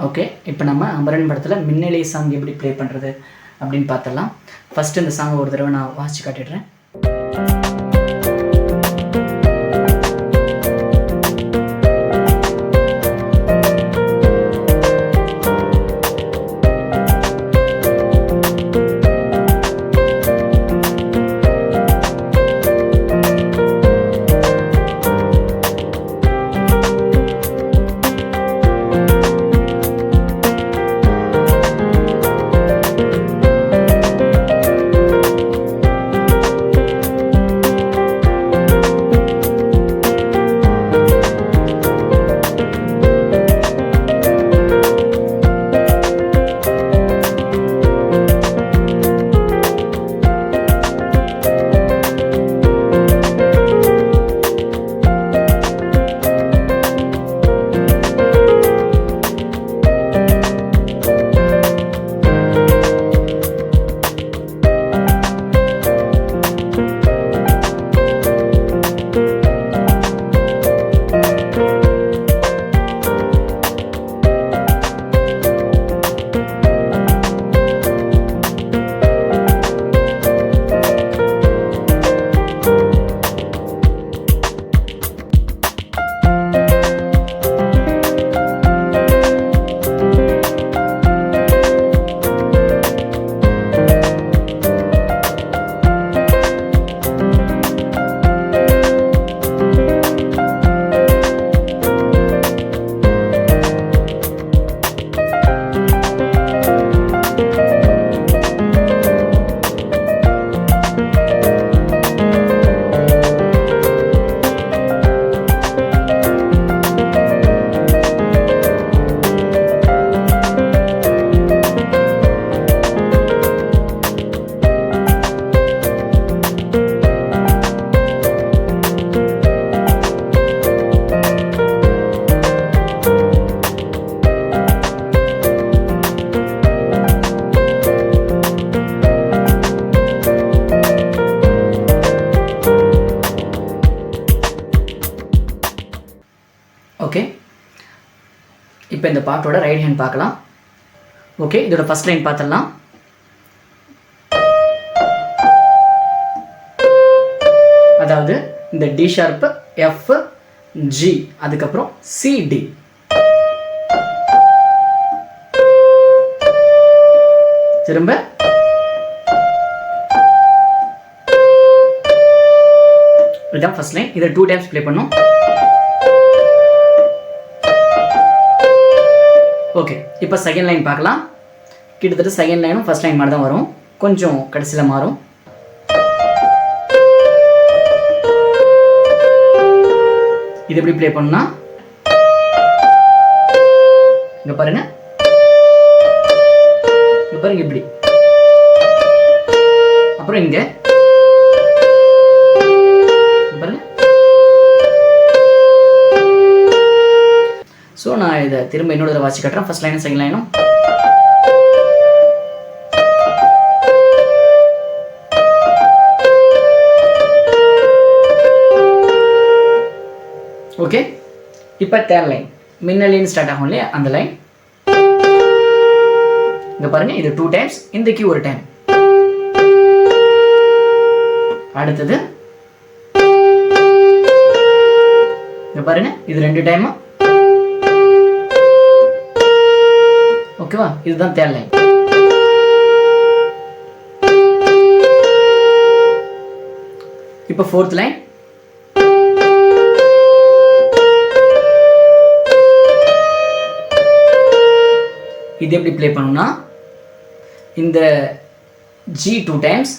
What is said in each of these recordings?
Okay, இப்போ நம்ம அமரன் படத்தில் மின்னலே சாங் எப்படி ப்ளே பண்ணுறது அப்படின்னு பார்த்துடலாம். ஃபஸ்ட்டு இந்த சாங்கை ஒரு தடவை நான் வாசித்து காட்டிடுறேன். ஓகே, இப்போ இந்த பாட்டோட ரைட் ஹேண்ட் பார்க்கலாம். ஓகே, இதோட ஃபர்ஸ்ட் லைன் பார்த்துடலாம். அதாவது இந்த டி ஷார்ப், எஃப், ஜி, அதுக்கப்புறம் சி, டி. திரும்ப இதுதான் ஃபர்ஸ்ட் லைன். இதை 2 டைம்ஸ் ப்ளே பண்ணும். ஓகே, இப்போ செகண்ட் லைன் பார்க்கலாம். கிட்டத்தட்ட செகண்ட் லைனும் ஃபர்ஸ்ட் லைன் மாதிரி தான் வரும், கொஞ்சம் கடைசியில் மாறும். இது எப்படி ப்ளே பண்ணுன்னா, இங்க பாருங்க, இங்க பாருங்க இப்படி, அப்புறம் இங்க பாருங்க. ஸோ நான் இதை திரும்ப இன்னொரு தடவை வாசி காட்டுறேன். ஃபர்ஸ்ட் லைனும் செகண்ட் லைனும். ஓகே, இப்போ தேர்ட் லைன் மின்னலின்னு ஸ்டார்ட் ஆகும் இல்லையா, அந்த லைன். இங்க பாருங்க, இது 2 டைம்ஸ், இந்த கீ ஒரு டைம். அடுத்தது இங்க பாருங்க, இது 2 டைம். ஓகேவா, இதுதான் தேர்ட் லைன். இப்போ ஃபோர்த் லைன். இது எப்படி ப்ளே பண்ணணும்னா, இந்த ஜி 2 டைம்ஸ்,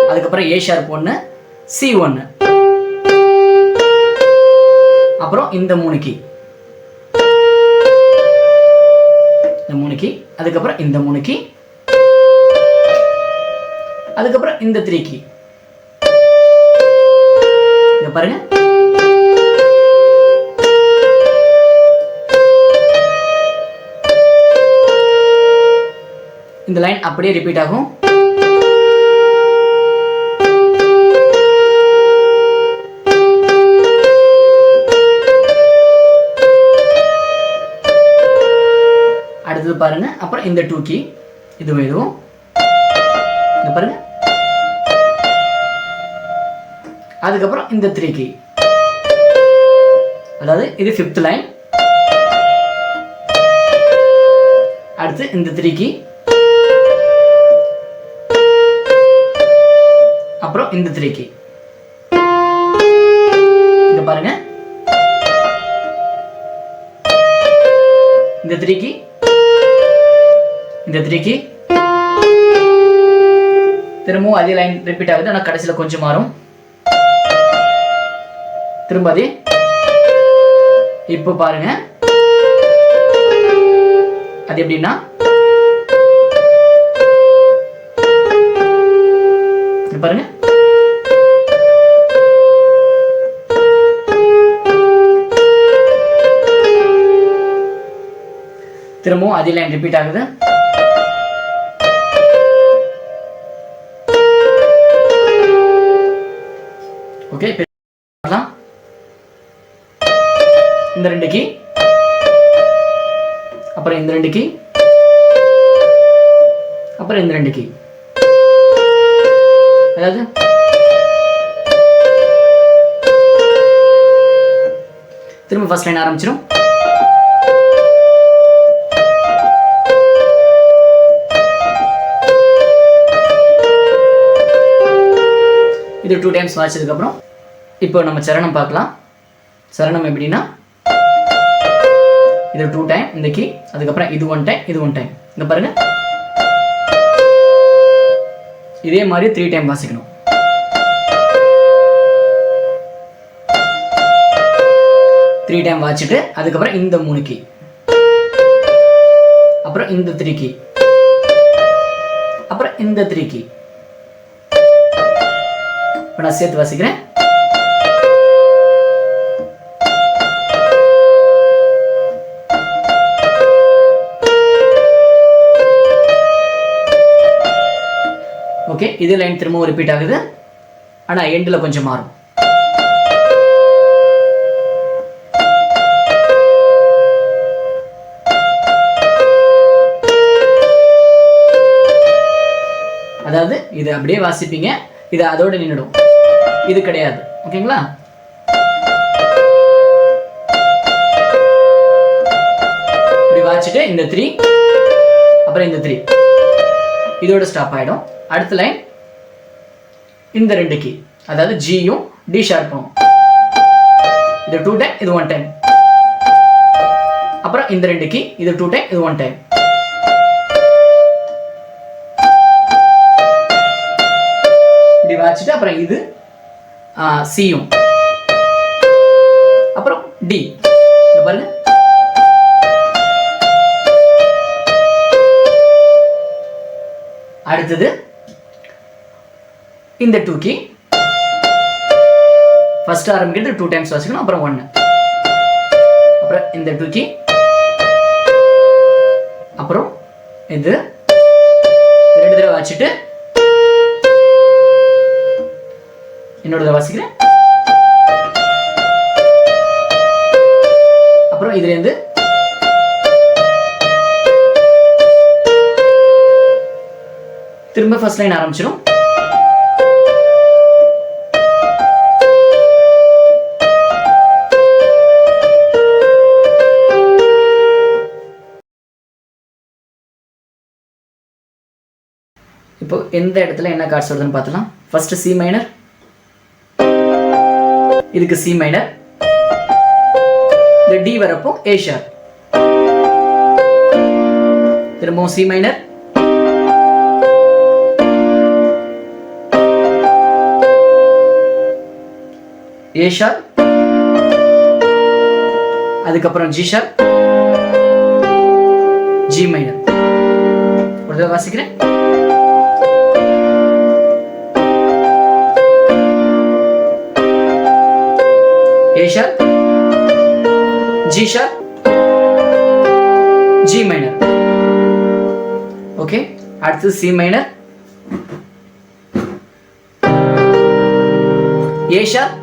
அதுக்கப்புறம் ஏ ஷார்ப் 1, சி 1, அப்புறம் இந்த 3 கீ, இந்த 3 கீ, அதுக்கப்புறம் இந்த 3 கீ, அதுக்கப்புறம் இந்த 3 கீ. இங்க பாருங்க, இந்த லைன் அப்படியே ரிப்பீட் ஆகும். அடுத்தது பாருங்க. அப்புறம் இந்த 2 கீ இதுவும் இங்க பாருங்க. அதுக்கப்புறம் இந்த 3 கீ, அதாவது இது 5th லைன். அடுத்து இந்த 3 கீ, அப்புறம் இந்த 3 கீ. இங்க பாருங்க, இந்த 3 கீ, இந்த 3 கீ, திரும்பவும் அதே லைன் ரிப்பீட் ஆகுது. ஆனால் கடைசியில் கொஞ்சம் மாறும். திரும்ப அதே. இப்போ பாருங்க, அது எப்படின்னா பாருங்க, திரும்பவும் அதே லைன் ரிப்பீட் ஆகுது. ஓகே, இந்த 2 கீ, அப்புறம் இந்த 2 கீ, அப்புறம் இந்த 2 கீ. அதாவது திரும்ப ஃபர்ஸ்ட் லைன் ஆரம்பிச்சிடும். இது 2 டைம்ஸ் வாசிச்சதுக்கு அப்புறம் இப்போ நம்ம சரணம் பார்க்கலாம். சரணம் எப்படின்னா இது 2 டைம் இந்த கீ, அதுக்கப்புறம் இது 1 டைம், இது 1 டைம். இங்க பாருங்க, இதே மாதிரி 3 டைம் வாசிக்கணும். த்ரீ டைம் வாசிச்சுட்டு அதுக்கப்புறம் இந்த 3 கீ, அப்புறம் இந்த 3 கீ, அப்புறம் இந்த 3 கீ. இப்போ நான் சேர்த்து வாசிக்கிறேன். ஓகே, இது லைன் திரும்பவும் ரிப்பீட் ஆகுது. ஆனால் எண்டில் கொஞ்சம் மாறும். அதாவது இது அப்படியே வாசிப்பீங்க, இது அதோட நின்றுடும். இது கிடையாது. ஓகேங்களா? இப்படி வாசிச்சுட்டு இந்த 3, அப்புறம் இந்த 3 இதோட ஸ்டாப் ஆகிடும். அடுத்த லைன் இந்த 2 கீ, அதாவது ஜியும் டி ஷார்ப்பும். இது 2 டைம், இது 1 டைம். அப்புறம் இந்த 2 கீ, இது 2 டைம், இது 1 டைம். இப்படி வாசிச்சுட்டு அப்புறம் இது சியும், அப்புறம் டி. இங்க பாருங்க, அடுத்தது இந்த 2 கீ. ஃபர்ஸ்ட் ஆரம்பிக்கிறது 2 டைம்ஸ் வாசிக்கணும், அப்புறம் 1. அப்புறம் இந்த 2 கீ, அப்புறம் இது 2 தடவை வாசிச்சுட்டு இன்னொரு தடவை வாசிக்கிறேன். அப்புறம் இதுல இருந்து திரும்ப ஃபர்ஸ்ட் லைன் ஆரம்பிச்சிடும். இப்போ எந்த இடத்துல என்ன கார்ட்ஸ் வருதுன்னு பார்த்தலாம். ஃபர்ஸ்ட் சி மைனர், இதுக்கு சி மைனர். இந்த டி வரப்போ ஏ ஷார்ப், திரும்பவும் சி மைனர், ஏ ஷார்ப், அதுக்கப்புறம் ஜி ஷார்ப், ஜி மைனர். ஒரு தடவை வாசிக்கிறேன். A sharp, G sharp, G minor. Okay, அடுத்து C minor, A sharp,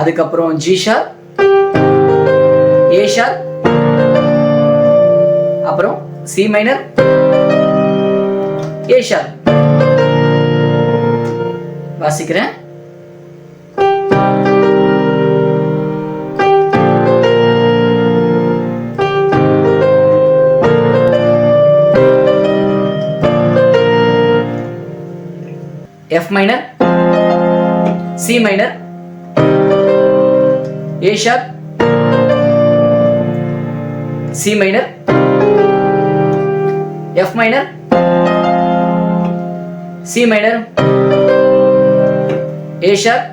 அதுக்கப்புறம் G sharp, A sharp, C minor, A sharp. வாசிக்கிறேன். F minor, C minor, A sharp, C minor, F minor, C minor, A sharp,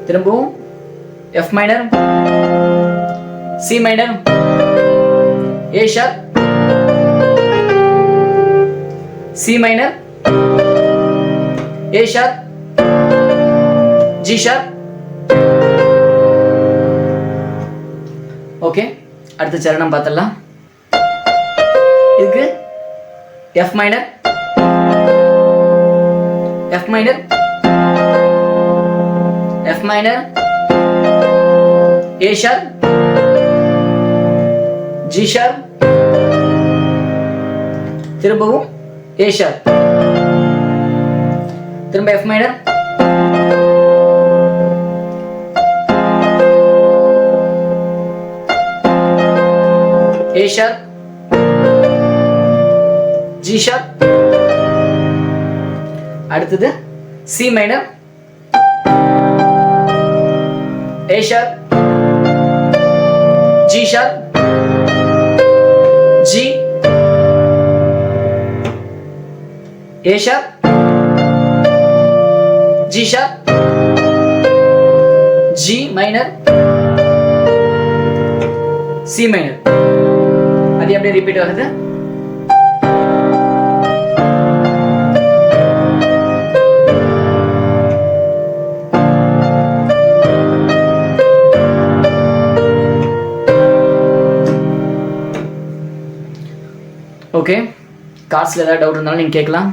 திரும்பவும் F minor, C minor, A sharp, C minor, A sharp, G sharp. Okay, அடுத்த சரணம் பார்த்தலாம். இதுக்கு F minor, F minor, F minor, A sharp, G sharp, திரும்பவும் A sharp, திரும்ப F minor, A sharp, G sharp. அடுத்தது C minor, A sharp, G sharp, G, A sharp, G sharp, G minor, C minor. அது அப்படியே repeat ஆகுது. Okay, கார்ட்ஸில் ஏதாவது doubt இருந்தாலும் நீங்கள் கேட்கலாம்.